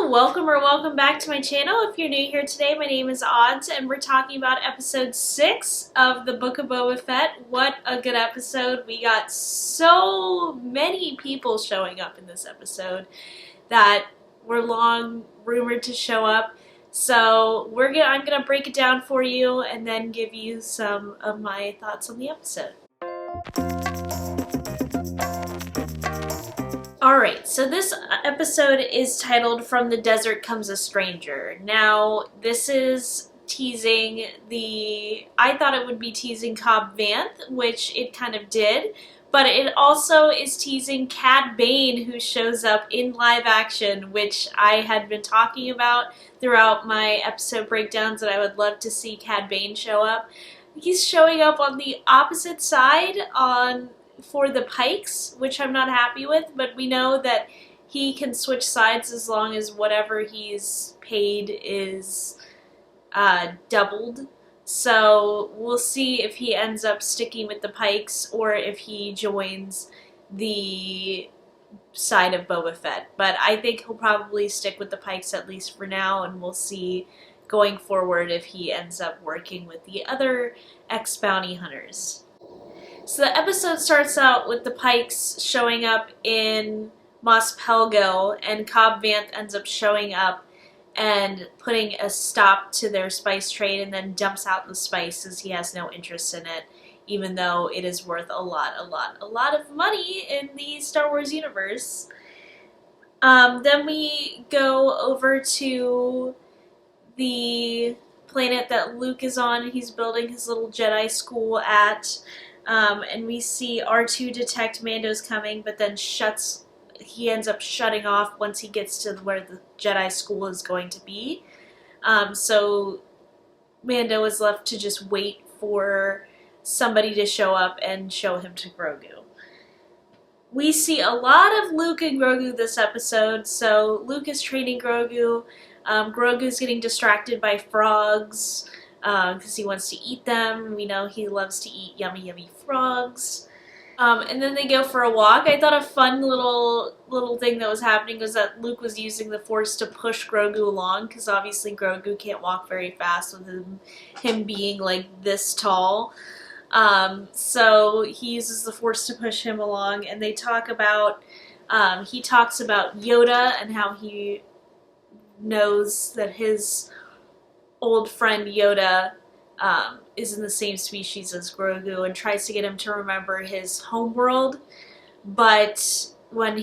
Welcome or welcome back to my channel. If you're new here today, my name is Odds and we're talking about episode 6 of the Book of Boba Fett. What a good episode. We got so many people showing up in this episode that were long rumored to show up. So I'm gonna break it down for you and then give you some of my thoughts on the episode. Alright, so this episode is titled From the Desert Comes a Stranger. Now, this is teasing I thought it would be teasing Cad Bane, which it kind of did, but it also is teasing Cad Bane, who shows up in live action, which I had been talking about throughout my episode breakdowns that I would love to see Cad Bane show up. He's showing up on the opposite side for the Pikes, which I'm not happy with, but we know that he can switch sides as long as whatever he's paid is doubled. So we'll see if he ends up sticking with the Pikes or if he joins the side of Boba Fett. But I think he'll probably stick with the Pikes at least for now, and we'll see going forward if he ends up working with the other ex-bounty hunters. So the episode starts out with the Pikes showing up in Mos Pelgo, and Cad Bane ends up showing up and putting a stop to their spice trade and then dumps out the spice as he has no interest in it, even though it is worth a lot of money in the Star Wars universe. Then we go over to the planet that Luke is on. He's building his little Jedi school at. And we see R2 detect Mando's coming, but then he ends up shutting off once he gets to where the Jedi school is going to be. So Mando is left to just wait for somebody to show up and show him to Grogu. We see a lot of Luke and Grogu this episode. So Luke is training Grogu. Grogu's getting distracted by frogs because he wants to eat them. We know he loves to eat yummy, yummy frogs. And then they go for a walk. I thought a fun little thing that was happening was that Luke was using the Force to push Grogu along, because obviously Grogu can't walk very fast with him being like this tall. So he uses the Force to push him along, and they talk about, he talks about Yoda and how he knows that his old friend Yoda is in the same species as Grogu and tries to get him to remember his homeworld, but when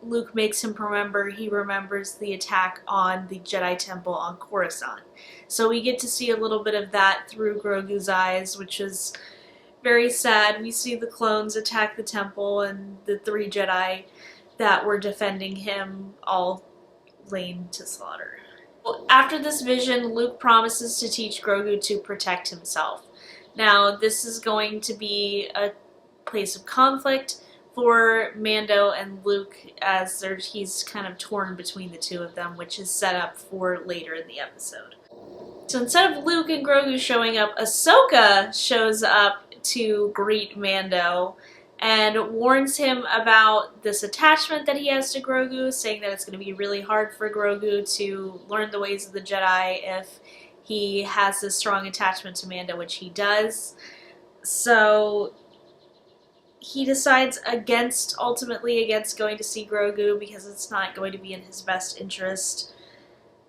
Luke makes him remember, he remembers the attack on the Jedi Temple on Coruscant. So we get to see a little bit of that through Grogu's eyes, which is very sad. We see the clones attack the temple and the 3 Jedi that were defending him all laid to slaughter. After this vision, Luke promises to teach Grogu to protect himself. Now, this is going to be a place of conflict for Mando and Luke, as he's kind of torn between the two of them, which is set up for later in the episode. So instead of Luke and Grogu showing up, Ahsoka shows up to greet Mando and warns him about this attachment that he has to Grogu, saying that it's going to be really hard for Grogu to learn the ways of the Jedi if he has this strong attachment to Mando, which he does. So he decides ultimately against going to see Grogu because it's not going to be in his best interest,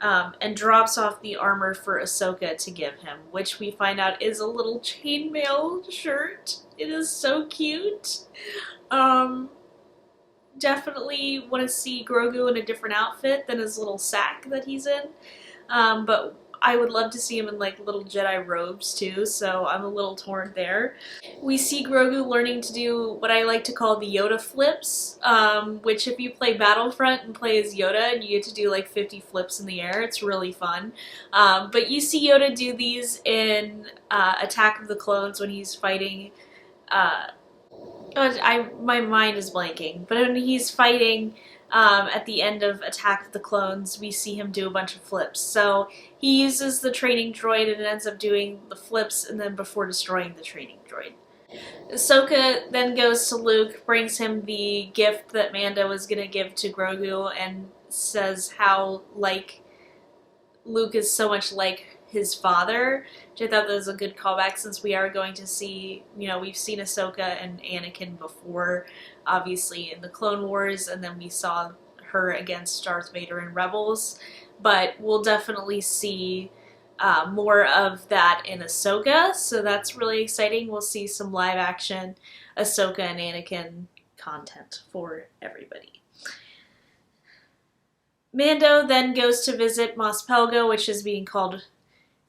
and drops off the armor for Ahsoka to give him, which we find out is a little chainmail shirt. It is so cute. Definitely want to see Grogu in a different outfit than his little sack that he's in. But I would love to see him in like little Jedi robes too, so I'm a little torn there. We see Grogu learning to do what I like to call the Yoda Flips, which if you play Battlefront and play as Yoda and you get to do like 50 flips in the air, it's really fun. But you see Yoda do these in Attack of the Clones when he's fighting my mind is blanking, but when he's fighting at the end of Attack of the Clones, we see him do a bunch of flips. So he uses the training droid and ends up doing the flips and then before destroying the training droid. Ahsoka then goes to Luke, brings him the gift that Mando was going to give to Grogu, and says how Luke is so much like his father, which I thought that was a good callback since we are going to see, we've seen Ahsoka and Anakin before, obviously in the Clone Wars, and then we saw her against Darth Vader in Rebels, but we'll definitely see more of that in Ahsoka, so that's really exciting. We'll see some live action Ahsoka and Anakin content for everybody. Mando then goes to visit Mos Pelgo, which is being called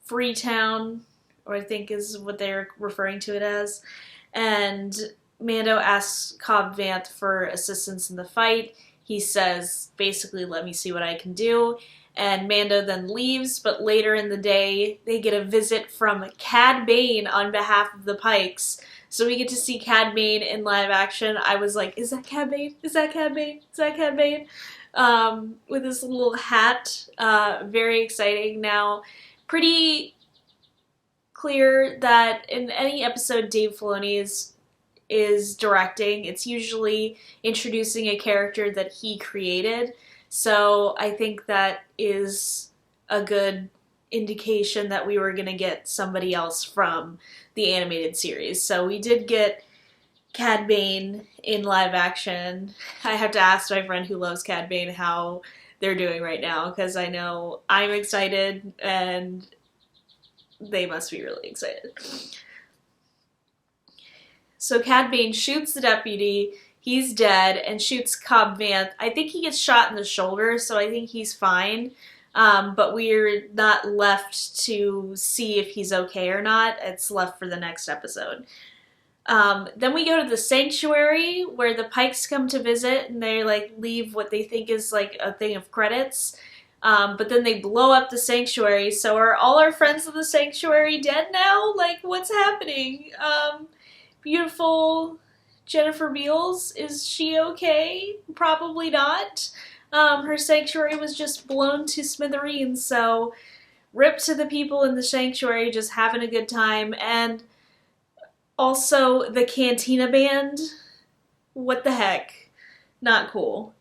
Freetown, or I think is what they're referring to it as. And Mando asks Cobb Vanth for assistance in the fight. He says, basically, let me see what I can do. And Mando then leaves, but later in the day, they get a visit from Cad Bane on behalf of the Pikes. So we get to see Cad Bane in live action. I was like, is that Cad Bane? Is that Cad Bane? Is that Cad Bane? With this little hat. Very exciting. Now, pretty clear that in any episode Dave Filoni is directing, it's usually introducing a character that he created. So I think that is a good indication that we were going to get somebody else from the animated series. So we did get Cad Bane in live action. I have to ask my friend who loves Cad Bane how they're doing right now, because I know I'm excited and they must be really excited. So Cad Bane shoots the deputy, he's dead, and shoots Cobb Vanth. I think he gets shot in the shoulder, so I think he's fine. But we're not left to see if he's okay or not. It's left for the next episode. Then we go to the sanctuary where the Pikes come to visit, and they leave what they think is a thing of credits. But then they blow up the sanctuary. So are all our friends of the sanctuary dead now? What's happening? Beautiful Jennifer Beals, is she okay? Probably not. Her sanctuary was just blown to smithereens, so rip to the people in the sanctuary just having a good time. And also the Cantina Band, what the heck? Not cool.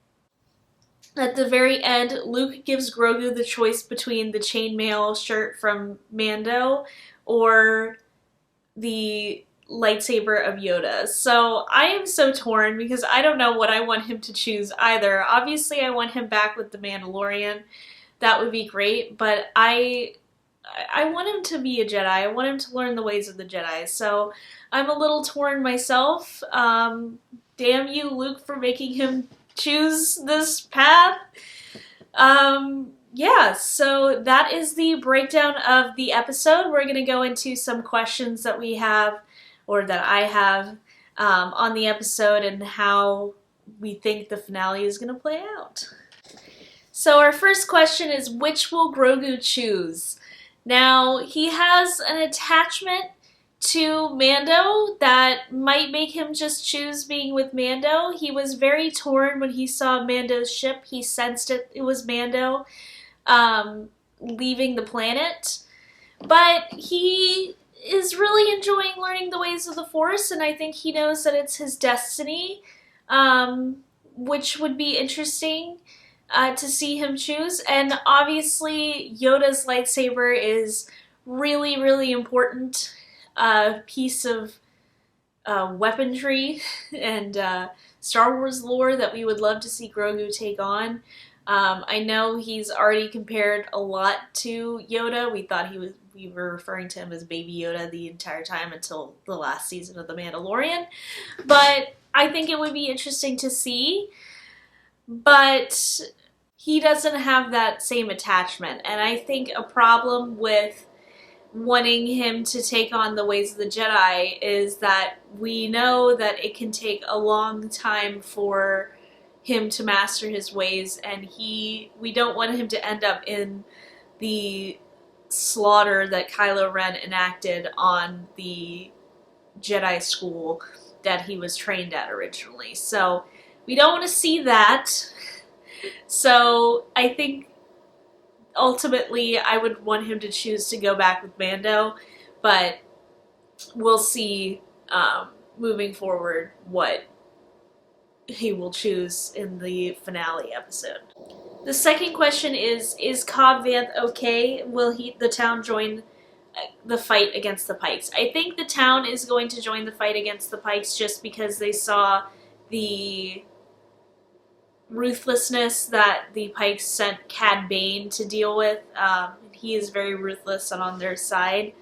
At the very end, Luke gives Grogu the choice between the chainmail shirt from Mando or the lightsaber of Yoda. So I am so torn because I don't know what I want him to choose either. Obviously, I want him back with the Mandalorian. That would be great, but I want him to be a Jedi. I want him to learn the ways of the Jedi. So I'm a little torn myself. Damn you, Luke, for making him choose this path. Yeah, so that is the breakdown of the episode. We're going to go into some questions that we have, or that I have, on the episode and how we think the finale is going to play out. So our first question is, which will Grogu choose? Now, he has an attachment to Mando that might make him just choose being with Mando. He was very torn when he saw Mando's ship. He sensed it was Mando leaving the planet. But he is really enjoying learning the ways of the Force, and I think he knows that it's his destiny, which would be interesting to see him choose. And obviously, Yoda's lightsaber is really, really important piece of weaponry and Star Wars lore that we would love to see Grogu take on. I know he's already compared a lot to Yoda. We were referring to him as Baby Yoda the entire time until the last season of The Mandalorian. But I think it would be interesting to see. But he doesn't have that same attachment. And I think a problem with wanting him to take on the ways of the Jedi is that we know that it can take a long time for him to master his ways, and we don't want him to end up in the slaughter that Kylo Ren enacted on the Jedi school that he was trained at originally. So we don't want to see that. So I think ultimately I would want him to choose to go back with Mando, but we'll see moving forward what he will choose in the finale episode. The second question is Cobb Vanth okay? Will the town join the fight against the Pikes? I think the town is going to join the fight against the Pikes just because they saw the ruthlessness that the Pikes sent Cad Bane to deal with. He is very ruthless and on their side.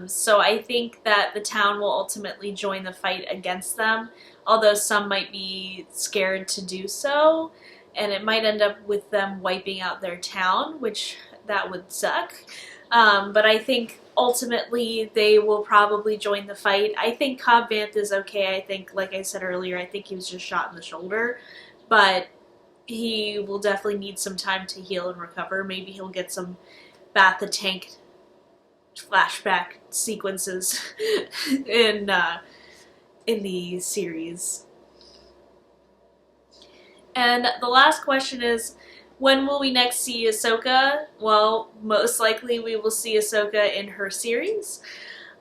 So I think that the town will ultimately join the fight against them, although some might be scared to do so, and it might end up with them wiping out their town, which that would suck. But I think ultimately they will probably join the fight. I think Cobb Vanth is okay. I think, like I said earlier, I think he was just shot in the shoulder, but he will definitely need some time to heal and recover. Maybe he'll get some Bath the Tank flashback sequences in the series. And the last question is, when will we next see Ahsoka? Well, most likely we will see Ahsoka in her series.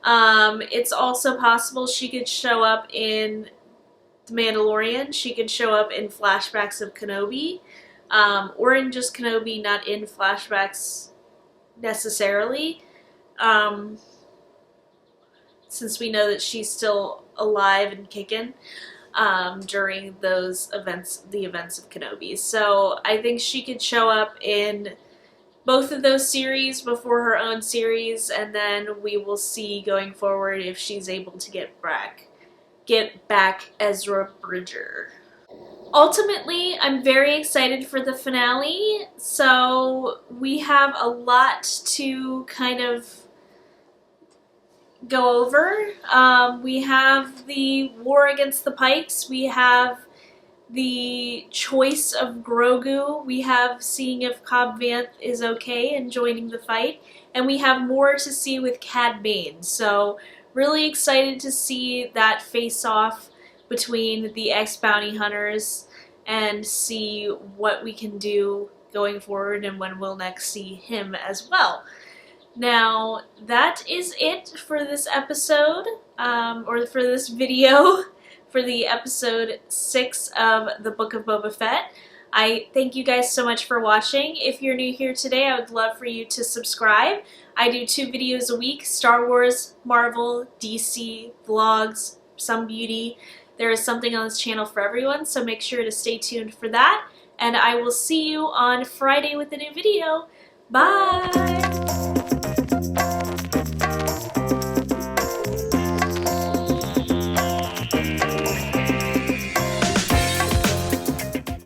It's also possible she could show up in The Mandalorian. She could show up in flashbacks of Kenobi, or in just Kenobi, not in flashbacks necessarily. Since we know that she's still alive and kicking during those events, the events of Kenobi. So I think she could show up in both of those series before her own series, and then we will see going forward if she's able to get back Ezra Bridger. Ultimately, I'm very excited for the finale. So we have a lot to kind of go over. We have the war against the Pikes. We have the choice of Grogu. We have seeing if Cobb Vanth is okay and joining the fight. And we have more to see with Cad Bane. So really excited to see that face-off between the ex-bounty hunters and see what we can do going forward and when we'll next see him as well. Now, that is it for this episode, or for this video, for the episode 6 of the Book of Boba Fett. I thank you guys so much for watching. If you're new here today, I would love for you to subscribe. I do 2 videos a week: Star Wars, Marvel, DC, vlogs, some beauty. There is something on this channel for everyone, so make sure to stay tuned for that. And I will see you on Friday with a new video. Bye!